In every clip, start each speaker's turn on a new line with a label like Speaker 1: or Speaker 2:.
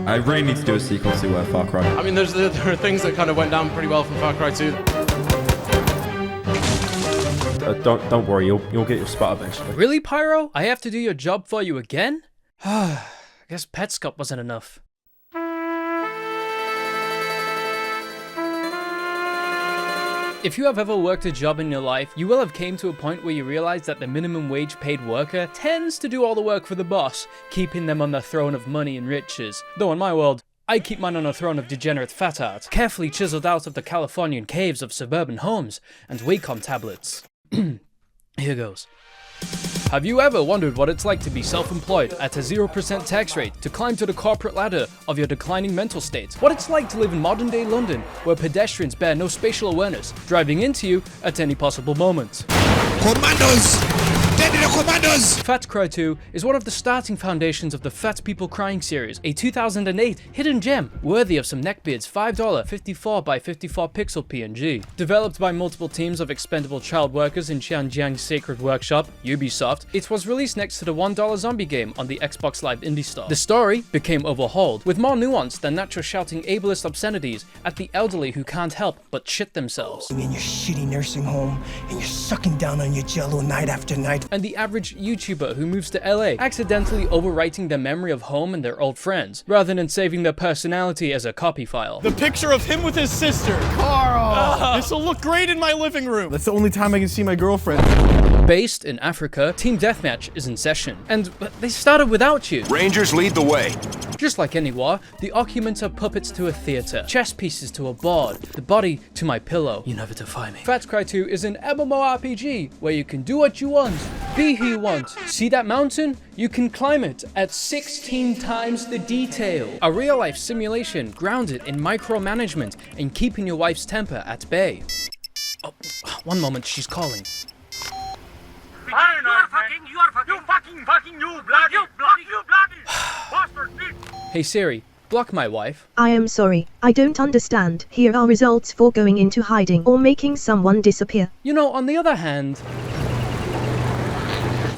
Speaker 1: I really need to do a sequel to Far Cry.
Speaker 2: I mean, there are things that kind of went down pretty well from Far Cry 2.
Speaker 1: Don't worry, you'll get your spot eventually.
Speaker 3: Really, Pyro? I have to do your job for you again? I guess Petscop wasn't enough. If you have ever worked a job in your life, you will have came to a point where you realize that the minimum wage paid worker tends to do all the work for the boss, keeping them on the throne of money and riches. Though in my world, I keep mine on a throne of degenerate fat art, carefully chiseled out of the Californian caves of suburban homes and Wacom tablets. Here goes. Have you ever wondered what it's like to be self-employed at a 0% tax rate, to climb to the corporate ladder of your declining mental state? What it's like to live in modern-day London, where pedestrians bear no spatial awareness, driving into you at any possible moment?
Speaker 4: Commandos! Commandos!
Speaker 3: Fat Cry 2 is one of the starting foundations of the Fat People Crying series, a 2008 hidden gem worthy of some neckbeards' $5 54 by 54 pixel PNG. Developed by multiple teams of expendable child workers in Xianjiang's Sacred Workshop, Ubisoft, it was released next to the $1 zombie game on the Xbox Live Indie Store. The story became overhauled, with more nuance than natural shouting ableist obscenities at the elderly who can't help but shit themselves.
Speaker 4: In your shitty nursing home, and you're sucking down on your jello night after night.
Speaker 3: And the average YouTuber who moves to LA, accidentally overwriting their memory of home and their old friends, rather than saving their personality as a copy file.
Speaker 5: The picture of him with his sister. Carl! This'll look great in my living room.
Speaker 6: That's the only time I can see my girlfriend.
Speaker 3: Based in Africa, Team Deathmatch is in session, and they started without you.
Speaker 7: Rangers lead the way.
Speaker 3: Just like any war, the occupants are puppets to a theater, chess pieces to a board, the body to my pillow. You never defy me. Fat Cry 2 is an MMORPG where you can do what you want, be who you want. See that mountain? You can climb it at 16 times the detail. A real-life simulation grounded in micromanagement and keeping your wife's temper at bay. Oh, one moment, she's calling.
Speaker 8: You bloody bastard.
Speaker 3: Hey Siri, block my wife.
Speaker 9: I am sorry, I don't understand. Here are results for going into hiding or making someone disappear.
Speaker 3: You know, on the other hand,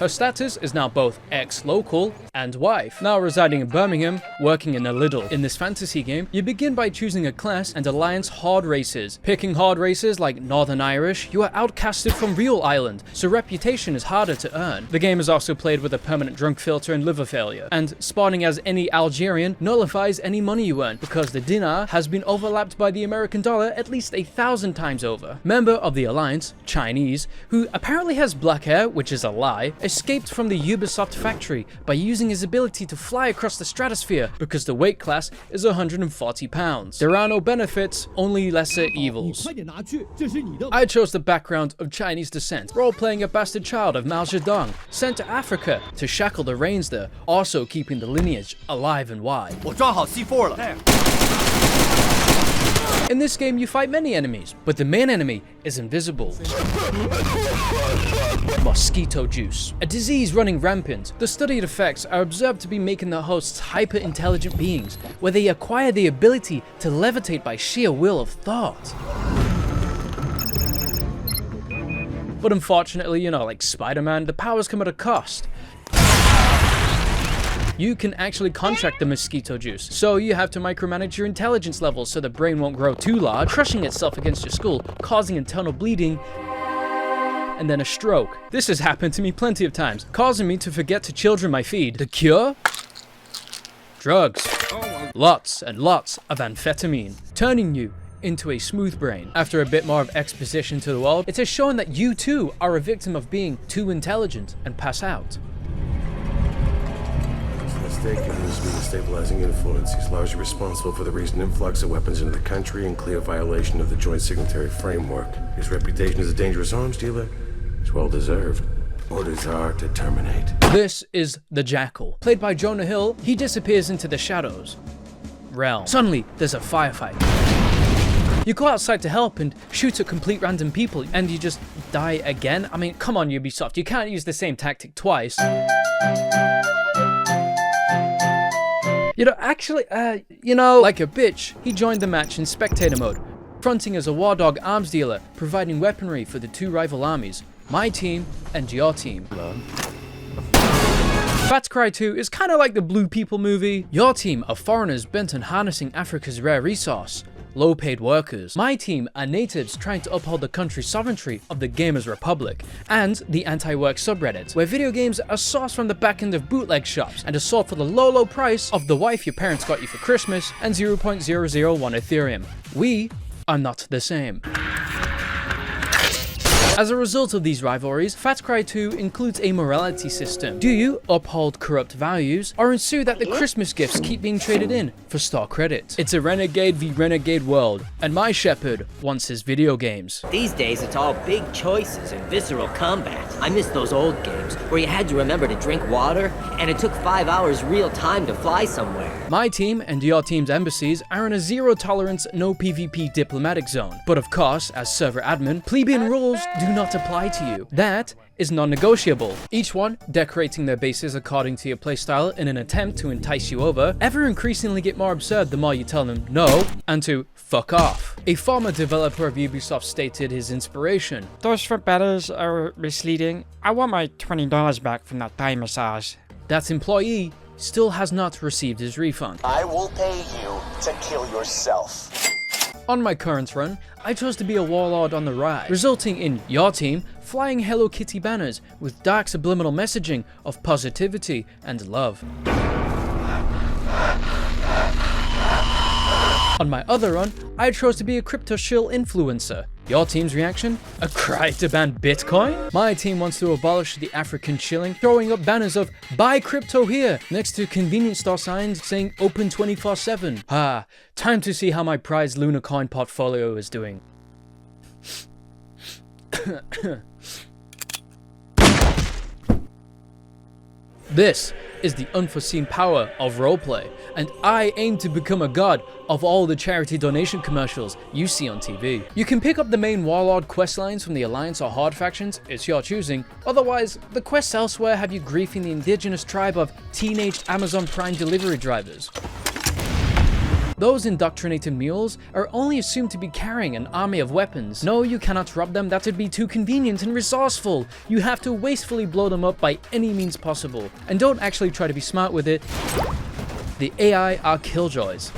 Speaker 3: her status is now both ex-local and wife, now residing in Birmingham, working in a Lidl. In this fantasy game, you begin by choosing a class and alliance horde races. Picking horde races like Northern Irish, you are outcasted from real Ireland, so reputation is harder to earn. The game is also played with a permanent drunk filter and liver failure, and spawning as any Algerian nullifies any money you earn, because the dinar has been overlapped by the American dollar at least 1,000 times over. Member of the alliance, Chinese, who apparently has black hair, which is a lie, escaped from the Ubisoft factory by using his ability to fly across the stratosphere because the weight class is 140 pounds. There are no benefits, only lesser evils. I chose the background of Chinese descent, role-playing a bastard child of Mao Zedong, sent to Africa to shackle the reins there, also keeping the lineage alive and wide. In this game, you fight many enemies, but the main enemy is invisible. Mosquito juice. A disease running rampant. The studied effects are observed to be making the hosts hyper-intelligent beings, where they acquire the ability to levitate by sheer will of thought. But unfortunately, you know, like Spider-Man, the powers come at a cost. You can actually contract the mosquito juice, so you have to micromanage your intelligence levels so the brain won't grow too large, crushing itself against your skull, causing internal bleeding, and then a stroke. This has happened to me plenty of times, causing me to forget to children my feed. The cure? Drugs. Lots and lots of amphetamine, turning you into a smooth brain. After a bit more of exposition to the world, it has shown that you too are a victim of being too intelligent and pass out.
Speaker 10: Mistaken as being a stabilizing influence. He's largely responsible for the recent influx of weapons into the country and clear violation of the joint signatory framework. His reputation as a dangerous arms dealer is well deserved. Orders are to terminate.
Speaker 3: This is the Jackal. Played by Jonah Hill, he disappears into the shadows realm. Suddenly, there's a firefight. You go outside to help and shoot at complete random people, and you just die again? I mean, come on Ubisoft, you can't use the same tactic twice. You know, actually, like a bitch, he joined the match in spectator mode, fronting as a war dog arms dealer, providing weaponry for the two rival armies, my team and your team. Fat Cry 2 is kinda like the Blue People movie. Your team are foreigners bent on harnessing Africa's rare resource, low-paid workers. My team are natives trying to uphold the country's sovereignty of the Gamers Republic, and the anti-work subreddit, where video games are sourced from the back end of bootleg shops and are sold for the low price of the wife your parents got you for Christmas and 0.001 Ethereum. We are not the same. As a result of these rivalries, Fat Cry 2 includes a morality system. Do you uphold corrupt values, or ensure that the Christmas gifts keep being traded in for store credit? It's a renegade v renegade world, and my shepherd wants his video games.
Speaker 7: These days, it's all big choices and visceral combat. I miss those old games, where you had to remember to drink water, and it took 5 hours real time to fly somewhere.
Speaker 3: My team and your team's embassies are in a zero-tolerance, no PvP diplomatic zone. But of course, as server admin, plebeian rules do not apply to you. That is non-negotiable. Each one decorating their bases according to your playstyle in an attempt to entice you over, ever increasingly get more absurd the more you tell them no and to fuck off. A former developer of Ubisoft stated his inspiration.
Speaker 11: Those foot batters are misleading. I want my $20 back from that Thai massage.
Speaker 3: That employee still has not received his refund.
Speaker 12: I will pay you to kill yourself.
Speaker 3: On my current run, I chose to be a warlord on the rise, resulting in your team flying Hello Kitty banners with dark subliminal messaging of positivity and love. On my other run, I chose to be a crypto shill influencer. Your team's reaction? A cry to ban Bitcoin? My team wants to abolish the African shilling, throwing up banners of buy crypto here next to convenience store signs saying open 24/7. Time to see how my prized Lunar coin portfolio is doing. This is the unforeseen power of roleplay, and I aim to become a god of all the charity donation commercials you see on TV. You can pick up the main warlord questlines from the Alliance or Horde factions, it's your choosing. Otherwise, the quests elsewhere have you griefing the indigenous tribe of teenaged Amazon Prime delivery drivers. Those indoctrinated mules are only assumed to be carrying an army of weapons. No, you cannot rob them, that would be too convenient and resourceful. You have to wastefully blow them up by any means possible. And don't actually try to be smart with it. The AI are killjoys.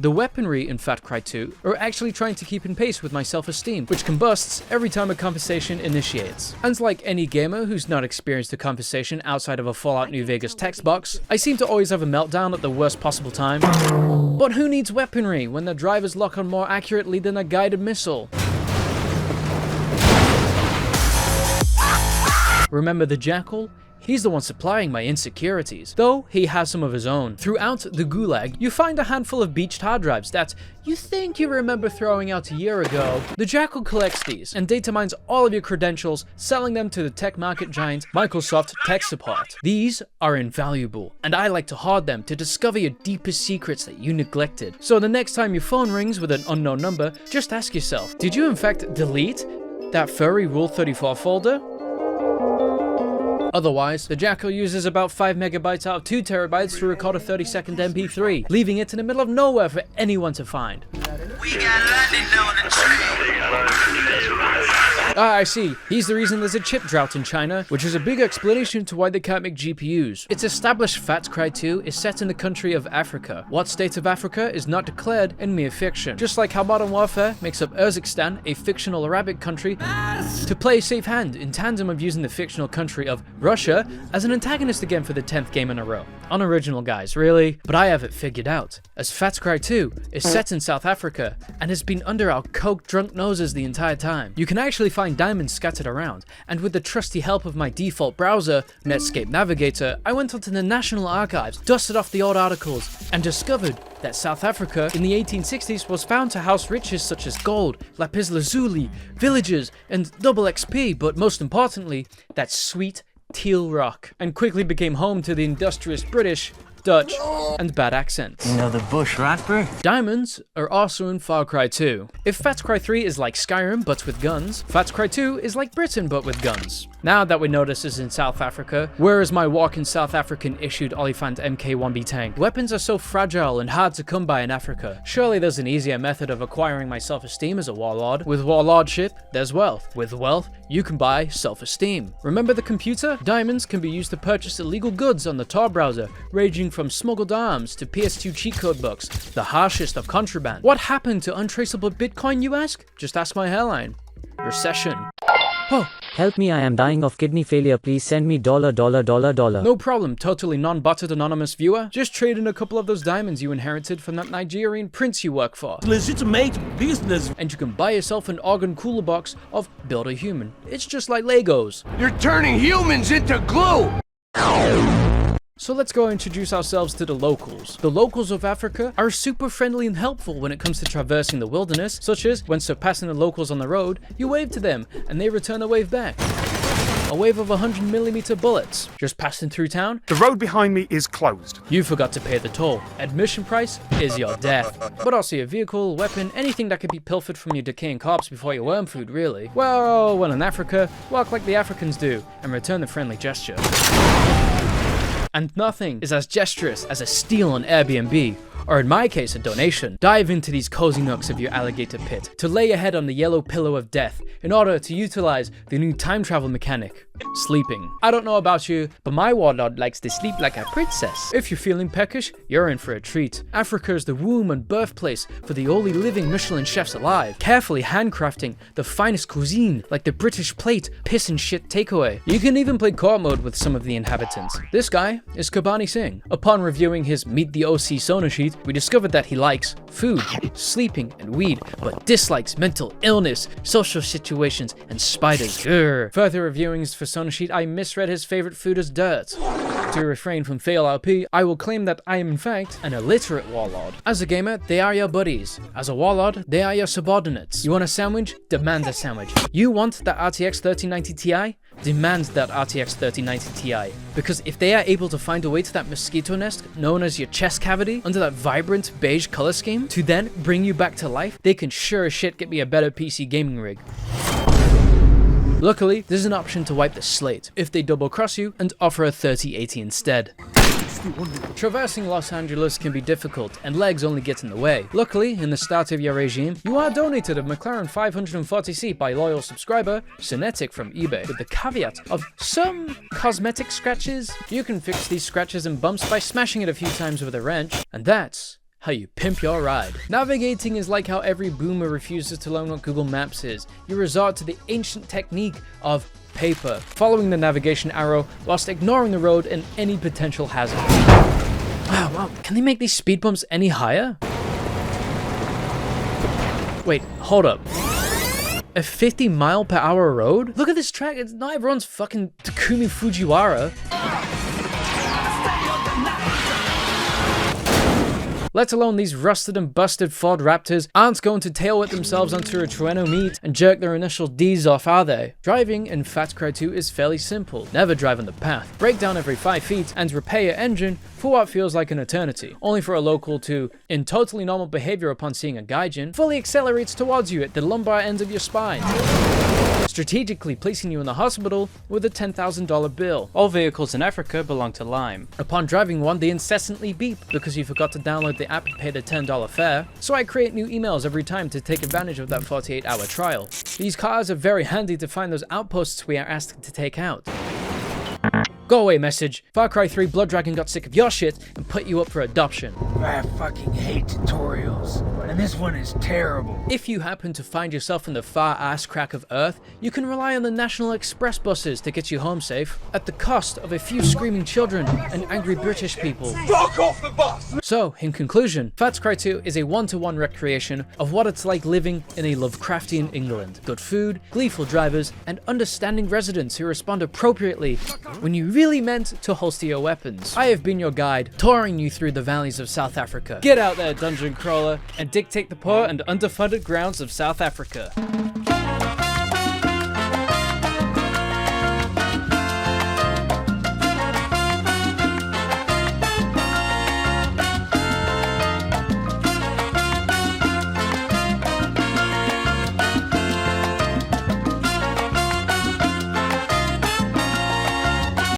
Speaker 3: The weaponry in Fat Cry 2 are actually trying to keep in pace with my self-esteem, which combusts every time a conversation initiates. And like any gamer who's not experienced a conversation outside of a Fallout New Vegas text box, I seem to always have a meltdown at the worst possible time. But who needs weaponry when the drivers lock on more accurately than a guided missile? Remember the Jackal? He's the one supplying my insecurities, though he has some of his own. Throughout the Gulag, you find a handful of beached hard drives that you think you remember throwing out a year ago. The Jackal collects these and data mines all of your credentials, selling them to the tech market giant Microsoft Tech Support. These are invaluable, and I like to hoard them to discover your deepest secrets that you neglected. So the next time your phone rings with an unknown number, just ask yourself, did you in fact delete that furry Rule 34 folder? Otherwise, the Jackal uses about 5 megabytes out of 2 terabytes to record a 30-second MP3, leaving it in the middle of nowhere for anyone to find.
Speaker 8: We got lightning on the
Speaker 3: Ah, I see. He's the reason there's a chip drought in China, which is a big explanation to why they can't make GPUs. It's established Fat Cry 2 is set in the country of Africa. What state of Africa is not declared in mere fiction. Just like how Modern Warfare makes up Urzikstan, a fictional Arabic country, to play a safe hand in tandem of using the fictional country of Russia as an antagonist again for the 10th game in a row. Unoriginal, guys, really? But I have it figured out, as Fat Cry 2 is set in South Africa and has been under our coke-drunk noses the entire time. You can actually find diamonds scattered around, and with the trusty help of my default browser, Netscape Navigator, I went onto the National Archives, dusted off the old articles, and discovered that South Africa in the 1860s was found to house riches such as gold, lapis lazuli, villages, and double XP, but most importantly, that sweet teal rock, and quickly became home to the industrious British Dutch, and bad accents.
Speaker 7: You know the bush ratbur?
Speaker 3: Diamonds are also in Far Cry 2. If Far Cry 3 is like Skyrim but with guns, Far Cry 2 is like Britain but with guns. Now that we know this is in South Africa, where is my walking South African issued Oliphant MK1B tank? Weapons are so fragile and hard to come by in Africa. Surely there's an easier method of acquiring my self-esteem as a warlord. With warlordship, there's wealth. With wealth, you can buy self-esteem. Remember the computer? Diamonds can be used to purchase illegal goods on the Tor browser, ranging from smuggled arms to PS2 cheat code books, the harshest of contraband. What happened to untraceable Bitcoin, you ask? Just ask my hairline. Recession. Oh.
Speaker 13: Help me, I am dying of kidney failure. Please send me $.
Speaker 3: No problem, totally non-botted anonymous viewer. Just trade in a couple of those diamonds you inherited from that Nigerian prince you work for.
Speaker 14: Legitimate business.
Speaker 3: And you can buy yourself an organ cooler box of Build a Human. It's just like Legos.
Speaker 14: You're turning humans into glue.
Speaker 3: So let's go introduce ourselves to the locals. The locals of Africa are super friendly and helpful when it comes to traversing the wilderness, such as when surpassing the locals on the road, you wave to them and they return a wave back. A wave of 100mm bullets. Just passing through town?
Speaker 15: The road behind me is closed.
Speaker 3: You forgot to pay the toll. Admission price is your death. But also your vehicle, weapon, anything that could be pilfered from your decaying corpse before your worm food, really. Well, in Africa, walk like the Africans do and return the friendly gesture. And nothing is as gesturous as a steal on Airbnb, or in my case, a donation. Dive into these cozy nooks of your alligator pit to lay your head on the yellow pillow of death in order to utilize the new time travel mechanic, sleeping. I don't know about you, but my warlord likes to sleep like a princess. If you're feeling peckish, you're in for a treat. Africa is the womb and birthplace for the only living Michelin chefs alive, carefully handcrafting the finest cuisine like the British plate piss and shit takeaway. You can even play court mode with some of the inhabitants. This guy is Kabani Singh. Upon reviewing his Meet the OC Sona sheet, we discovered that he likes food, sleeping, and weed, but dislikes mental illness, social situations, and spiders. Grr. Further reviewing his Sona sheet, I misread his favorite food as dirt. To refrain from fail RP, I will claim that I am in fact an illiterate warlord. As a gamer, they are your buddies. As a warlord, they are your subordinates. You want a sandwich? Demand a sandwich. You want that RTX 3090 Ti? Demand that RTX 3090 Ti. Because if they are able to find a way to that mosquito nest known as your chest cavity under that vibrant beige color scheme to then bring you back to life, they can sure as shit get me a better PC gaming rig. Luckily, there's an option to wipe the slate if they double cross you and offer a 3080 instead. Traversing Los Angeles can be difficult and legs only get in the way. Luckily, in the start of your regime, you are donated a McLaren 540C by loyal subscriber SsethTzeentach from eBay, with the caveat of some cosmetic scratches. You can fix these scratches and bumps by smashing it a few times with a wrench, and that's how you pimp your ride. Navigating is like how every boomer refuses to learn what Google Maps is. You resort to the ancient technique of paper, following the navigation arrow whilst ignoring the road and any potential hazard. Wow, can they make these speed bumps any higher? Wait, hold up. A 50-mile-per-hour road? Look at this track, it's not everyone's fucking Takumi Fujiwara. Let alone these rusted and busted Ford Raptors aren't going to tail whip themselves onto a Trueno meat and jerk their initial D's off, are they? Driving in Far Cry 2 is fairly simple. Never drive on the path, break down every 5 feet, and repair your engine for what feels like an eternity. Only for a local to, in totally normal behavior upon seeing a gaijin, fully accelerates towards you at the lumbar end of your spine, strategically placing you in the hospital with a $10,000 bill. All vehicles in Africa belong to Lime. Upon driving one, they incessantly beep because you forgot to download the app and pay the $10 fare, so I create new emails every time to take advantage of that 48-hour trial. These cars are very handy to find those outposts we are asked to take out. Go away, message. Far Cry 3 Blood Dragon got sick of your shit and put you up for adoption.
Speaker 16: I fucking hate tutorials, and this one is terrible.
Speaker 3: If you happen to find yourself in the far ass crack of Earth, you can rely on the National Express buses to get you home safe, at the cost of a few screaming children and angry British people.
Speaker 14: Fuck off the bus!
Speaker 3: So, in conclusion, Far Cry 2 is a one-to-one recreation of what it's like living in a Lovecraftian England. Good food, gleeful drivers, and understanding residents who respond appropriately when you really meant to holster your weapons. I have been your guide, touring you through the valleys of South Africa. Get out there, dungeon crawler, and dictate the poor and underfunded grounds of South Africa.